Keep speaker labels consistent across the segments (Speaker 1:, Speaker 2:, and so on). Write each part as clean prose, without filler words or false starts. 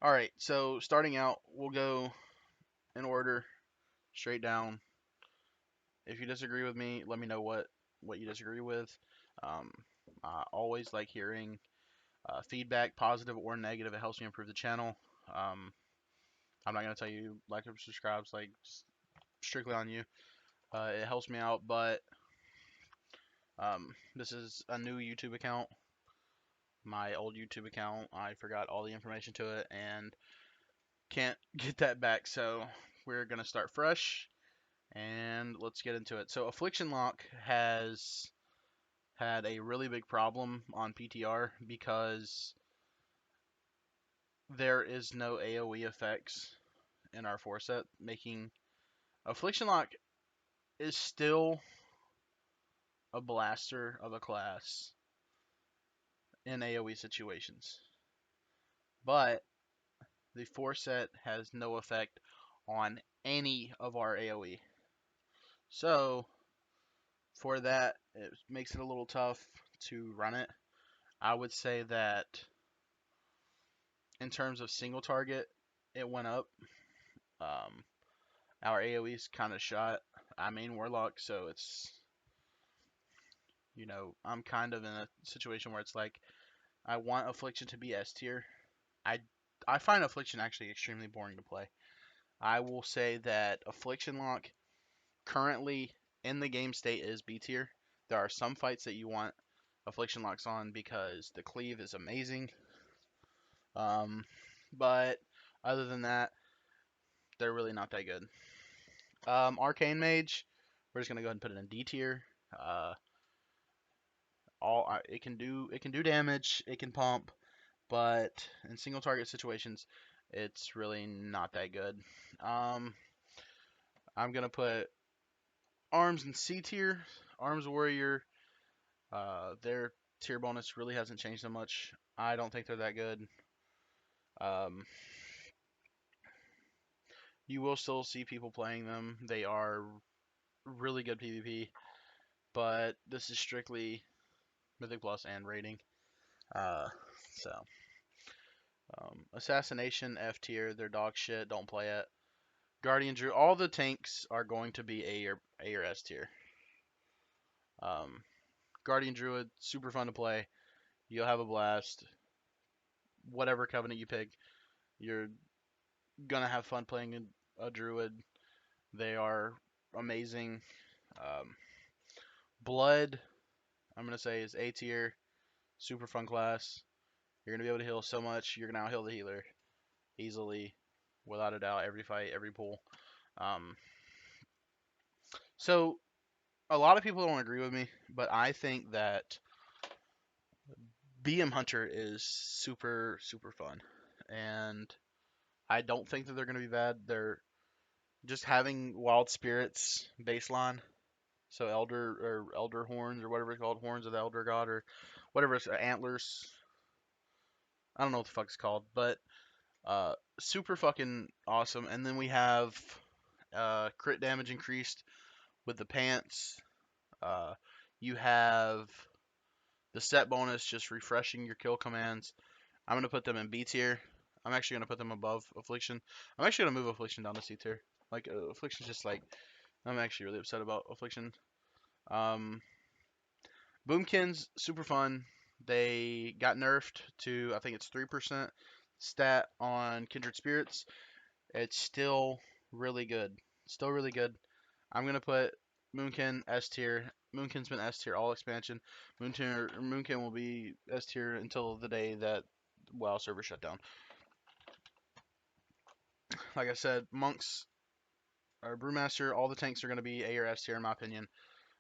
Speaker 1: All right, so starting out, we'll go in order, straight down. If you disagree with me, let me know what you disagree with. Um, I always like hearing feedback, positive or negative. It helps me improve the channel. Um, I'm not gonna tell you like or subscribe, like strictly on you. It helps me out, but this is a new YouTube account. My old YouTube account, I forgot all the information to it and can't get that back. So we're gonna start fresh and let's get into it. So Affliction Lock has had a really big problem on PTR because there is no AoE effects in our 4 set, making Affliction Lock is still a blaster of a class in AoE situations. But the 4 set has no effect on any of our AoE. So for that, it makes it a little tough to run it. I would say that in terms of single target, it went up. Um, our AoE's kind of shot. I main Warlock, so I'm kind of in a situation where it's like I want Affliction to be S tier. I I find Affliction actually extremely boring to play. I will say that Affliction Lock currently in the game state is B tier. There are some fights that you want Affliction Locks on because the cleave is amazing. Um, but other than that, they're really not that good. Arcane Mage, we're just gonna go ahead and put it in D tier. Uh, it can do damage, it can pump, but in single target situations, it's really not that good. Um, I'm gonna put Arms in C tier. Arms Warrior, their tier bonus really hasn't changed that much. I don't think they're that good. Um, you will still see people playing them. They are really good PvP, but this is strictly Mythic Plus and rating. Uh, so Assassination F tier, they're dog shit. Don't play it. Guardian Druid, all the tanks are going to be A or S tier. Um, Guardian Druid, super fun to play. You'll have a blast. Whatever covenant you pick, you're gonna have fun playing a druid. They are amazing. Um, Blood, I'm gonna say is A tier, super fun class. You're gonna be able to heal so much. You're gonna out heal the healer easily, without a doubt. Every fight, every pull. Um, so a lot of people don't agree with me, but I think that BM Hunter is super super fun, and I don't think that they're gonna be bad. They're just having Wild Spirits baseline, so Elder Horns or whatever it's called, Horns of the Elder God or whatever it's Antlers. I don't know what the fuck it's called, but super fucking awesome. And then we have crit damage increased with the pants. Uh, you have the set bonus, just refreshing your kill commands. I'm gonna put them in B tier. I'm actually gonna put them above Affliction. I'm actually gonna move Affliction down to C tier. Like Affliction's just like I'm actually really upset about Affliction. Um, Boomkins super fun. They got nerfed to I think it's 3% stat on Kindred Spirits. It's still really good. Still really good. I'm gonna put Moonkin S tier. Moonkin's been S tier all expansion. Moonkin will be S tier until the day that WoW server shut down. Like I said, monks or brewmaster, all the tanks are gonna be A or S tier in my opinion.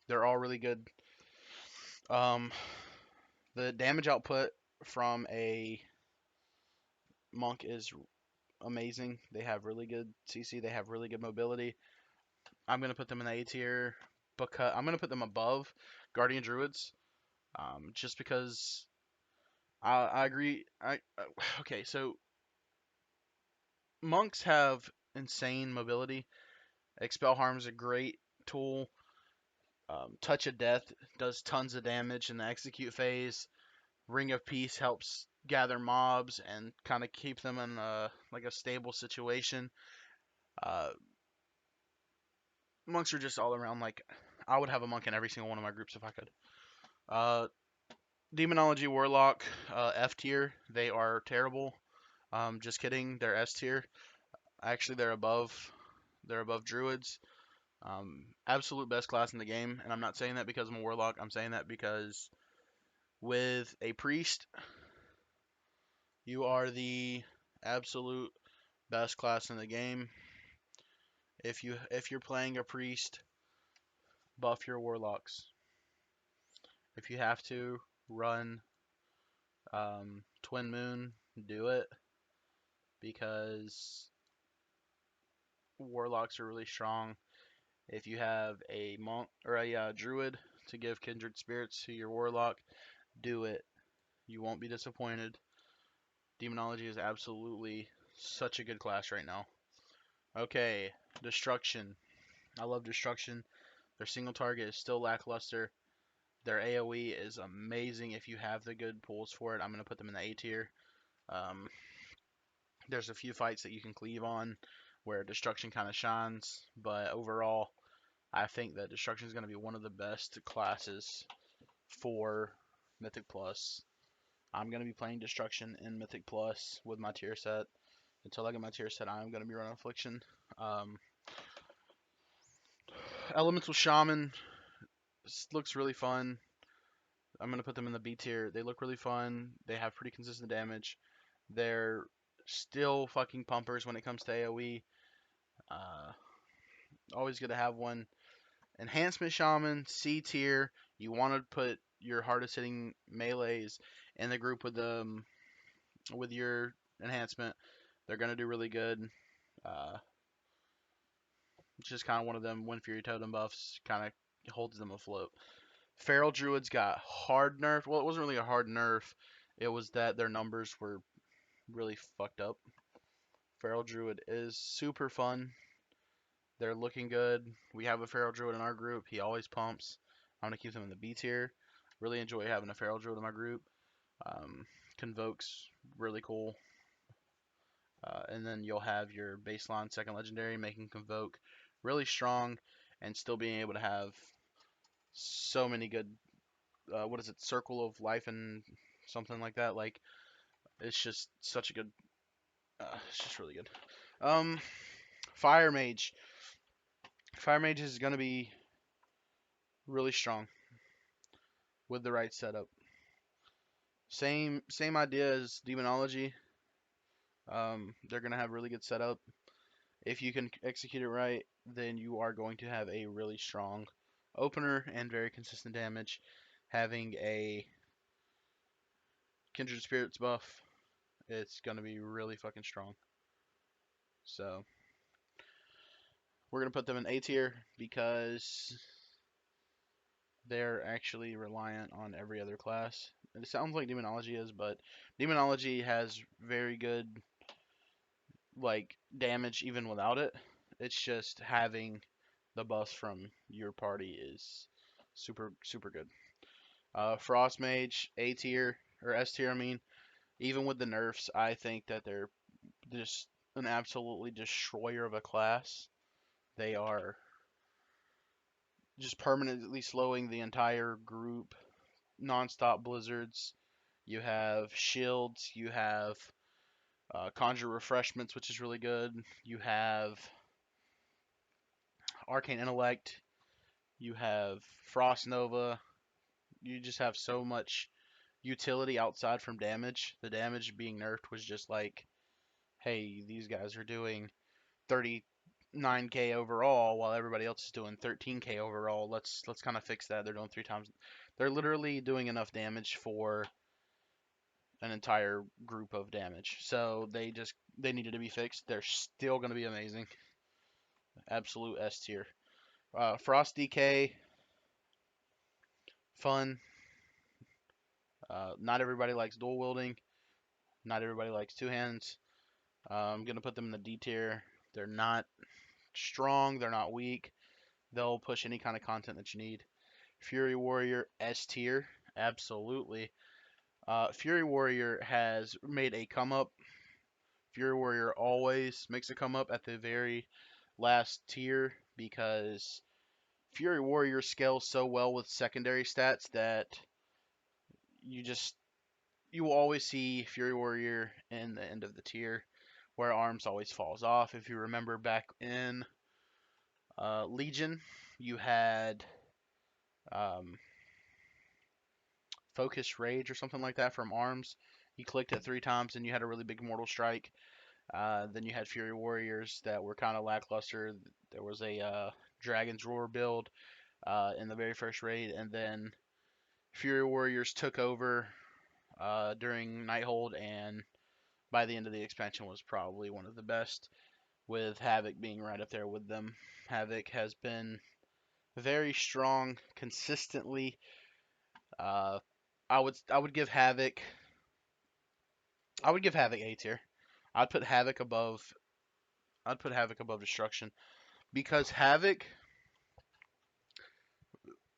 Speaker 1: They're all really good. Um, the damage output from a monk is amazing. They have really good CC. They have really good mobility. I'm gonna put them in the A tier because I'm gonna put them above Guardian Druids. Just because I agree. Okay. So monks have insane mobility. Expel Harm is a great tool. Touch of Death does tons of damage in the execute phase. Ring of Peace helps gather mobs and kind of keep them in like a stable situation. Uh, Monks are just all around like I would have a monk in every single one of my groups if I could. Uh, Demonology Warlock, F tier. They are terrible. Just kidding. They're S tier. Actually, they're above. They're above Druids. Absolute best class in the game, and I'm not saying that because I'm a Warlock. I'm saying that because with a Priest, you are the absolute best class in the game. If you're playing a Priest, buff your Warlocks. If you have to run Twin Moon, do it because Warlocks are really strong. If you have a monk or a druid to give kindred spirits to your warlock, do it. You won't be disappointed. Demonology is absolutely such a good class right now. Okay, Destruction. I love Destruction. Their single target is still lackluster. Their AoE is amazing if you have the good pulls for it. I'm going to put them in the A tier. Um, there's a few fights that you can cleave on where Destruction kind of shines, but overall, I think that Destruction is going to be one of the best classes for Mythic Plus. I'm going to be playing Destruction in Mythic Plus with my tier set. Until I get my tier set, I'm going to be running Affliction. Um, Elemental Shaman looks really fun. I'm going to put them in the B tier. They look really fun. They have pretty consistent damage. They're still fucking pumpers when it comes to AoE. Uh, Always good to have one. Enhancement Shaman, C tier. You want to put your hardest hitting melees in the group with your enhancement. They're gonna do really good. It's just kind of one of them Wind Fury Totem buffs, kind of holds them afloat. Feral Druids got hard nerfed. Well, it wasn't really a hard nerf. It was that their numbers were really fucked up. Feral Druid is super fun. They're looking good. We have a Feral Druid in our group. He always pumps. I'm gonna keep him in the B tier. Really enjoy having a Feral Druid in my group. Um, Convoke's really cool. And then you'll have your baseline second legendary making Convoke really strong and still being able to have so many good, what is it, Circle of Life and something like that. Like, it's just such a good, it's just really good. Um, Fire Mage. Fire Mage is going to be really strong with the right setup. Same idea as Demonology. They're going to have really good setup. If you can execute it right, then you are going to have a really strong opener and very consistent damage. Having a Kindred Spirits buff, it's going to be really fucking strong. So, we're going to put them in A tier because they're actually reliant on every other class. And it sounds like Demonology is, but Demonology has very good like damage even without it. It's just having the buffs from your party is super good. Frost Mage A tier or S tier. I mean, even with the nerfs, I think that they're just an absolutely destroyer of a class. They are just permanently slowing the entire group. Non-stop blizzards. You have shields. You have conjure refreshments, which is really good. You have arcane intellect. You have frost nova. You just have so much utility outside from damage. The damage being nerfed was just like, hey, these guys are doing 39k overall while everybody else is doing 13k overall. Let's kind of fix that. They're doing 3 times. They're literally doing enough damage for an entire group of damage. So they needed to be fixed. They're still going to be amazing. Absolute S tier. Frost DK, fun. Not everybody likes dual wielding. Not everybody likes two hands. I'm gonna put them in the D tier. They're not strong. They're not weak. They'll push any kind of content that you need. Fury Warrior S tier, absolutely. Fury Warrior has made a come up. Fury Warrior always makes a come up at the very last tier because Fury Warrior scales so well with secondary stats that you just you will always see Fury Warrior in the end of the tier, where Arms always falls off. If you remember back in Legion, you had um, Focus Rage or something like that from Arms. You clicked it 3 times and you had a really big Mortal Strike. Then you had Fury Warriors that were kind of lackluster. There was a Dragon's Roar build in the very first raid, and then Fury Warriors took over during Nighthold, and by the end of the expansion was probably one of the best, with Havoc being right up there with them. Havoc has been very strong consistently. Uh, I would give Havoc A tier. I'd put Havoc above I'd put Havoc above Destruction because Havoc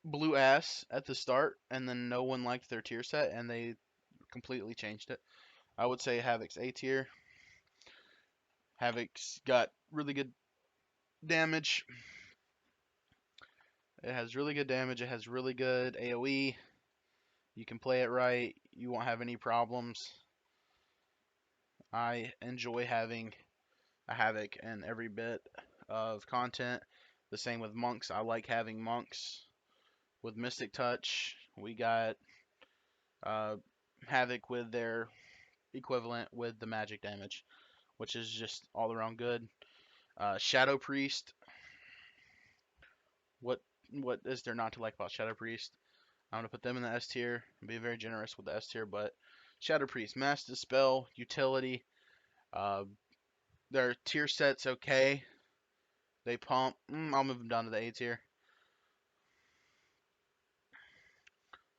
Speaker 1: blew ass at the start and then no one liked their tier set and they completely changed it. I would say Havoc's A tier. Havoc's got really good damage. It has really good damage. It has really good AoE. You can play it right. You won't have any problems. I enjoy having a Havoc in every bit of content. The same with monks. I like having monks with Mystic Touch. We got uh, Havoc with their equivalent with the magic damage, which is just all around good. Shadow Priest. What what is there not to like about Shadow Priest? I'm gonna put them in the S tier. Be very generous with the S tier, but Shadow Priest, Mass Dispel, utility. Uh, their tier set's okay. They pump. I'll move them down to the A tier.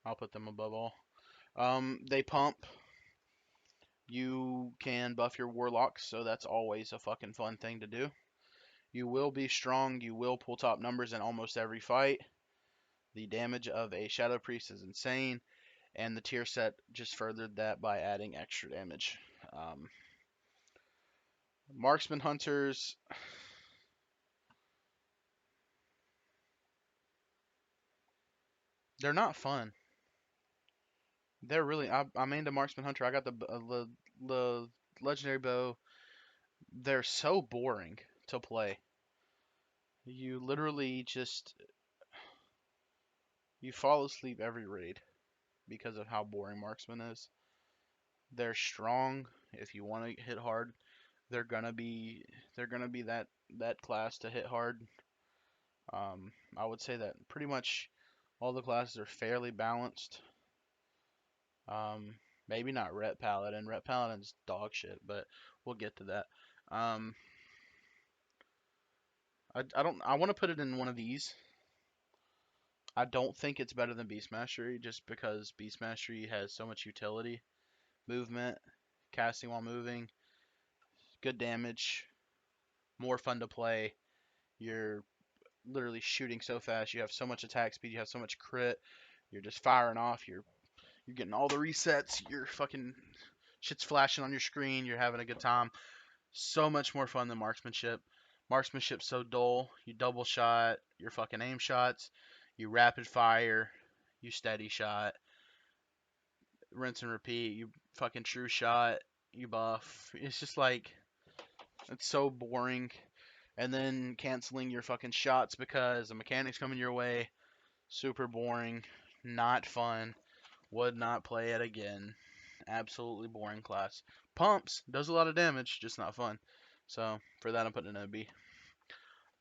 Speaker 1: I'll put them above all. They pump. You can buff your warlocks, so that's always a fucking fun thing to do. You will be strong. You will pull top numbers in almost every fight. The damage of a Shadow Priest is insane, and the tier set just furthered that by adding extra damage. Um, Marksman Hunters, they're not fun. They're really. I mained a Marksman Hunter. I got the Legendary Bow. They're so boring to play. You literally just you fall asleep every raid because of how boring Marksman is. They're strong if you want to hit hard. They're gonna be that class to hit hard. I would say that pretty much all the classes are fairly balanced. Maybe not Ret Paladin. Ret Paladin's dog shit, but we'll get to that. Um, I don't. I want to put it in one of these. I don't think it's better than Beast Mastery just because Beast Mastery has so much utility, movement, casting while moving, good damage, more fun to play. You're literally shooting so fast. You have so much attack speed. You have so much crit. You're just firing off. You're getting all the resets. You're fucking shit's flashing on your screen. You're having a good time. So much more fun than marksmanship. Marksmanship's so dull. You double shot your fucking aim shots. You rapid fire. You steady shot. Rinse and repeat. You fucking true shot. You buff. It's just like it's so boring. And then canceling your fucking shots because the mechanic's coming your way. Super boring. Not fun. Would not play it again. Absolutely boring class. Pumps. Does a lot of damage. Just not fun. So for that I'm putting it in a B.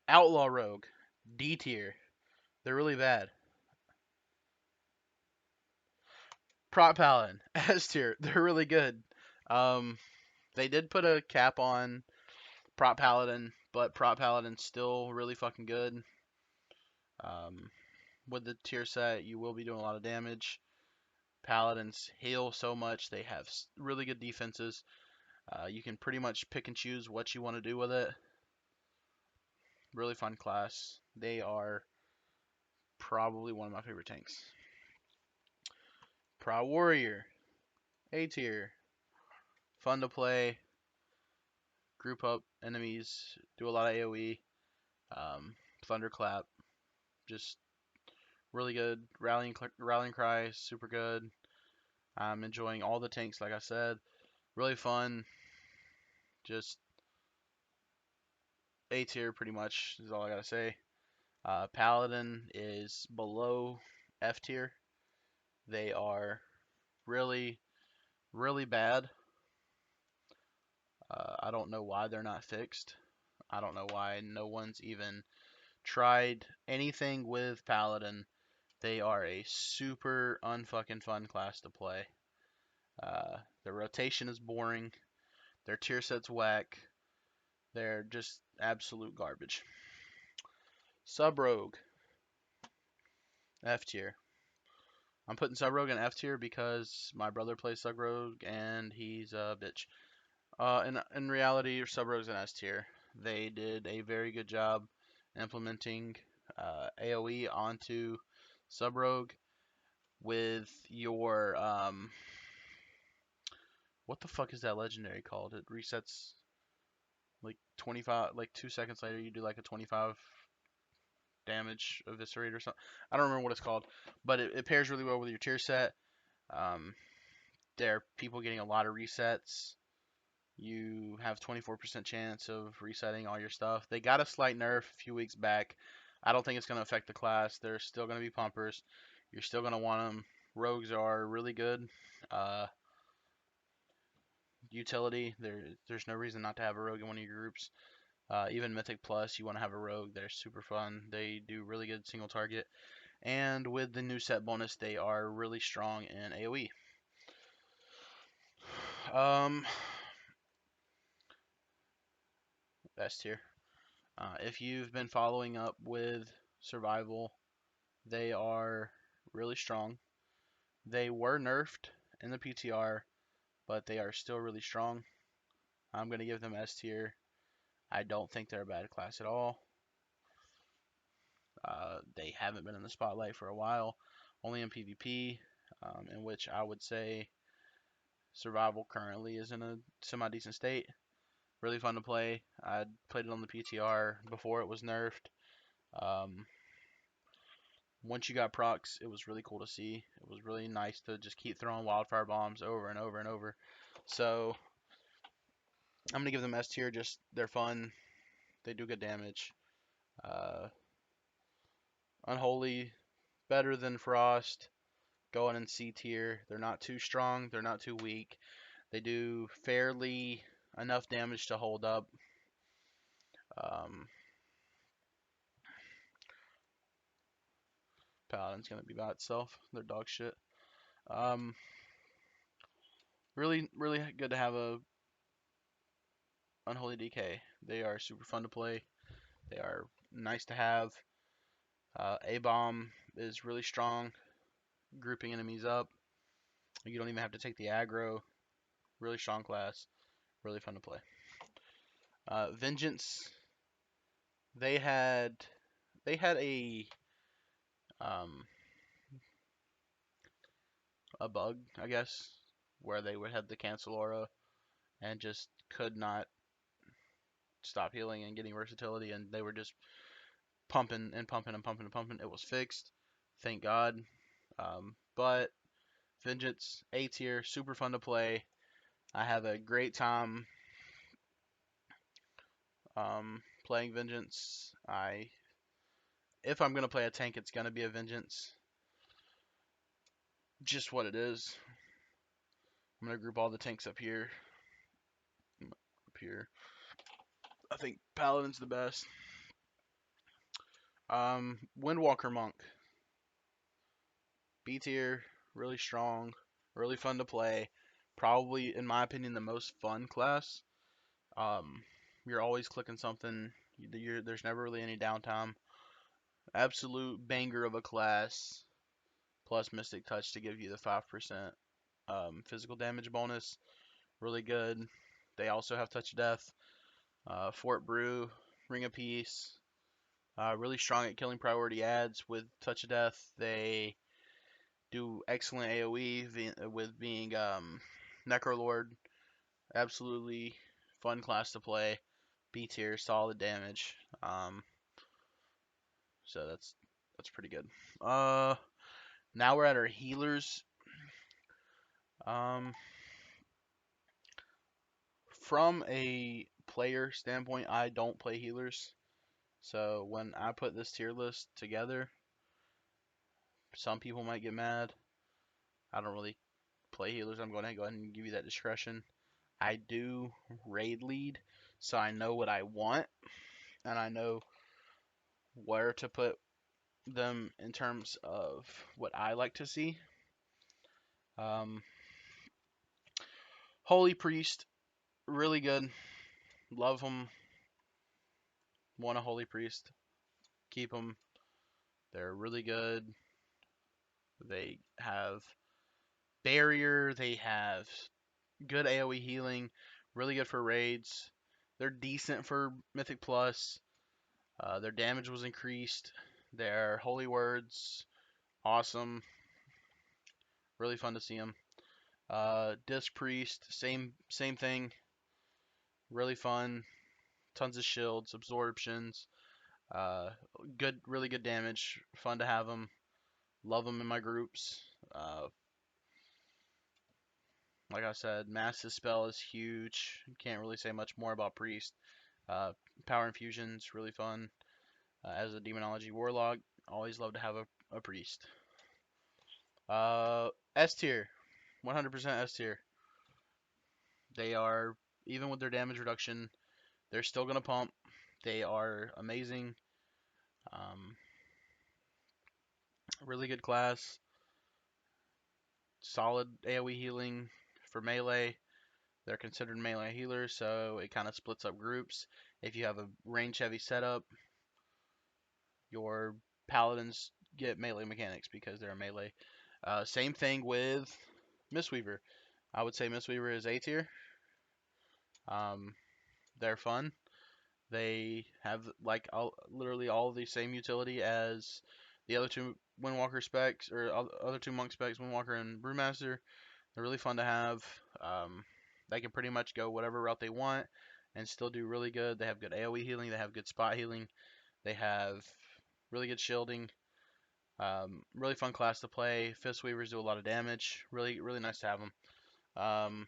Speaker 1: Outlaw Rogue. D tier. They're really bad. Prot Paladin. S tier. They're really good. Um, they did put a cap on Prot Paladin, but Prot Paladin's still really fucking good. Um, with the tier set, you will be doing a lot of damage. Paladins heal so much. They have really good defenses. You can pretty much pick and choose what you want to do with it. Really fun class. They are probably one of my favorite tanks. Prot Warrior. A tier. Fun to play. Group up enemies. Do a lot of AoE. Thunderclap. Just really good. Rallying cry. Super good. I'm enjoying all the tanks, like I said. Really fun. Just A tier, pretty much, is all I gotta say. Paladin is below F tier. They are really, really bad. I don't know why they're not fixed. I don't know why no one's even tried anything with Paladin. They are a super unfucking fun class to play. Their rotation is boring. Their tier set's whack. They're just absolute garbage. Sub Rogue, F tier. I'm putting Sub Rogue in F tier because my brother plays Sub Rogue and he's a bitch. In reality, Sub Rogue's in S tier. They did a very good job implementing AoE onto Sub Rogue with your what the fuck is that legendary called? It resets like 25, like 2 seconds later. You do like a 25 damage eviscerate or something. I don't remember what it's called, but it pairs really well with your tier set. Um, there are people getting a lot of resets. You have 24% chance of resetting all your stuff. They got a slight nerf a few weeks back. I don't think it's going to affect the class. There's still going to be pumpers. You're still going to want them. Rogues are really good. Uh, Utility. There's no reason not to have a rogue in one of your groups. Even Mythic Plus, you want to have a rogue. They're super fun. They do really good single target. And with the new set bonus, they are really strong in AoE. Um, S tier. If you've been following up with Survival, they are really strong. They were nerfed in the PTR, but they are still really strong. I'm going to give them S tier. I don't think they're a bad class at all. They haven't been in the spotlight for a while, only in PvP, in which I would say Survival currently is in a semi-decent state. Really fun to play. I played it on the PTR before it was nerfed. Um, Once you got procs, it was really cool to see. It was really nice to just keep throwing wildfire bombs over and over and over. So I'm gonna give them S tier. Just they're fun. They do good damage. Uh, Unholy, better than Frost. Going in C tier. They're not too strong. They're not too weak. They do fairly enough damage to hold up. Um, Paladin's gonna be by itself. They're dog shit. Um, really good to have a Unholy DK. They are super fun to play. They are nice to have. A-bomb is really strong, grouping enemies up. You don't even have to take the aggro. Really strong class. Really fun to play. Vengeance. They had um, a bug, I guess, where they would have the cancel aura and just could not stop healing and getting versatility, and they were just pumping and pumping and pumping and pumping. It was fixed, thank God. But Vengeance A tier, super fun to play. I have a great time playing Vengeance. If I'm gonna play a tank, it's gonna be a Vengeance. Just what it is. I'm gonna group all the tanks up here. Up here. I think Paladin's the best. Windwalker Monk. B tier, really strong, really fun to play. Probably, in my opinion, the most fun class. Um, you're always clicking something. There's never really any downtime. Absolute banger of a class. Plus Mystic Touch to give you the 5% physical damage bonus. Really good. They also have Touch of Death. Fort Brew, Ring of Peace. Really strong at killing priority ads with Touch of Death. They do excellent AoE with being Necrolord, absolutely fun class to play. B tier, solid damage. So that's pretty good. Uh, Now we're at our healers. Um, from a player standpoint, I don't play healers. So when I put this tier list together, some people might get mad. I don't really play healers. I'm going to go ahead and give you that discretion. I do raid lead, so I know what I want and I know where to put them in terms of what I like to see. Um, Holy Priest, really good. Love them. Want a Holy Priest. Keep them. They're really good. They have barrier. They have good AoE healing. Really good for raids. They're decent for Mythic Plus. Their damage was increased. Their holy words, awesome. Really fun to see them. Disc Priest, same thing. Really fun. Tons of shields, absorptions. Uh, really good damage. Fun to have them. Love them in my groups. Uh, like I said, Mass's spell is huge. Can't really say much more about Priest. Uh, Power Infusion's really fun. As a Demonology Warlock, always love to have a Priest. S tier, 100% S tier. They are, even with their damage reduction, they're still gonna pump. They are amazing. Um, really good class. Solid AoE healing for melee. They're considered melee healers, so it kind of splits up groups. If you have a range heavy setup, your paladins get melee mechanics because they're a melee. Same thing with Mistweaver. I would say Mistweaver is A tier. Um, they're fun. They have like literally all the same utility as the other two Windwalker specs or other two monk specs, Windwalker and Brewmaster. They're really fun to have. They can pretty much go whatever route they want and still do really good. They have good AoE healing. They have good spot healing. They have really good shielding. Really fun class to play. Fistweavers do a lot of damage. Really nice to have them. Um,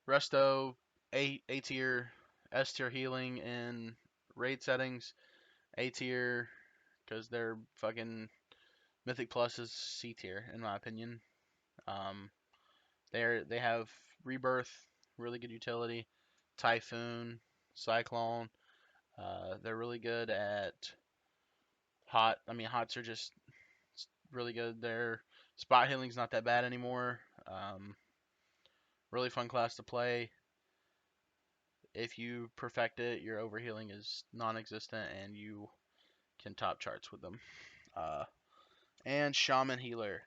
Speaker 1: Resto, A tier, S tier healing in raid settings. A tier because they're fucking Mythic Plus is C tier in my opinion. Um, they have Rebirth, really good utility. Typhoon, Cyclone. They're really good at hot. I mean, hots are just really good. Their spot healing's not that bad anymore. Really fun class to play. If you perfect it, your overhealing is non-existent, and you can top charts with them. Uh, and Shaman Healer,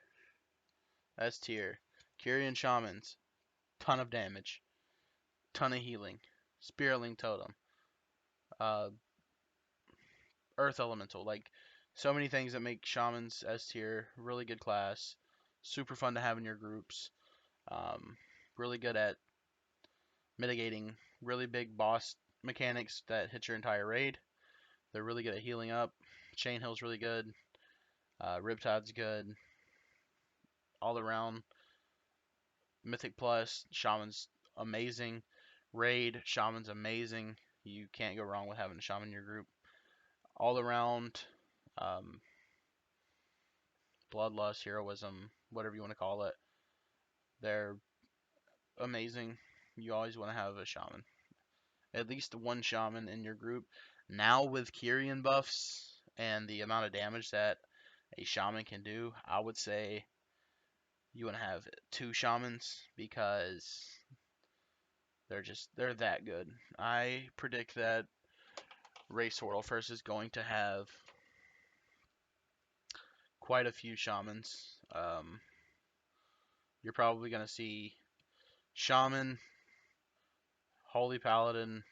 Speaker 1: S tier. Kyrian Shamans, ton of damage, ton of healing. Spiraling Totem, uh, Earth Elemental, like so many things that make Shamans S tier. Really good class, super fun to have in your groups. Um, really good at mitigating really big boss mechanics that hit your entire raid. They're really good at healing up. Chain Hill's really good. Riptide's good. All around. Mythic Plus, Shaman's amazing. Raid, Shaman's amazing. You can't go wrong with having a Shaman in your group. All around, um, Bloodlust, Heroism, whatever you want to call it. They're amazing. You always want to have a Shaman. At least one Shaman in your group. Now with Kyrian buffs and the amount of damage that a Shaman can do, I would say you want to have two Shamans because they're that good. I predict that Race World First is going to have quite a few Shamans. You're probably going to see Shaman, Holy Paladin,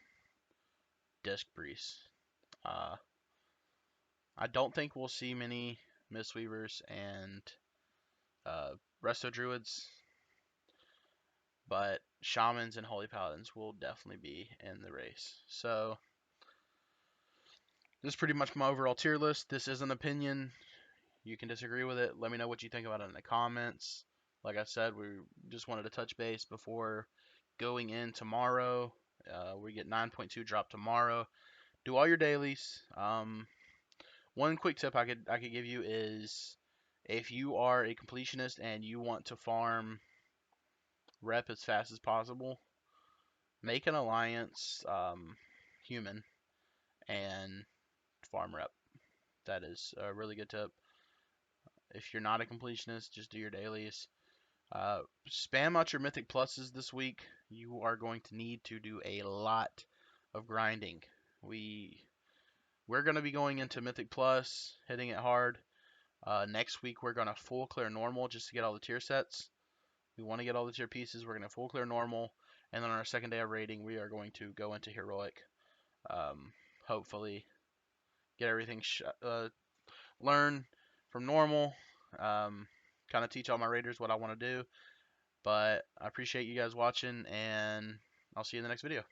Speaker 1: Disc Priest. Uh, I don't think we'll see many Mistweavers and Resto Druids, but Shamans and Holy Paladins will definitely be in the race. So this is pretty much my overall tier list. This is an opinion. You can disagree with it. Let me know what you think about it in the comments. Like I said, we just wanted to touch base before going in tomorrow. We get 9.2 drop tomorrow. Do all your dailies. One quick tip I could give you is if you are a completionist and you want to farm rep as fast as possible, make an alliance human and farm rep. That is a really good tip. If you're not a completionist, just do your dailies. Spam out your Mythic Pluses this week. You are going to need to do a lot of grinding. We're going to be going into Mythic Plus, hitting it hard. Next week we're going to full clear normal just to get all the tier sets. We want to get all the tier pieces. We're going to full clear normal, and then on our second day of raiding, we are going to go into heroic. Hopefully, get everything learn from normal. Kind of teach all my raiders what I want to do. But I appreciate you guys watching, and I'll see you in the next video.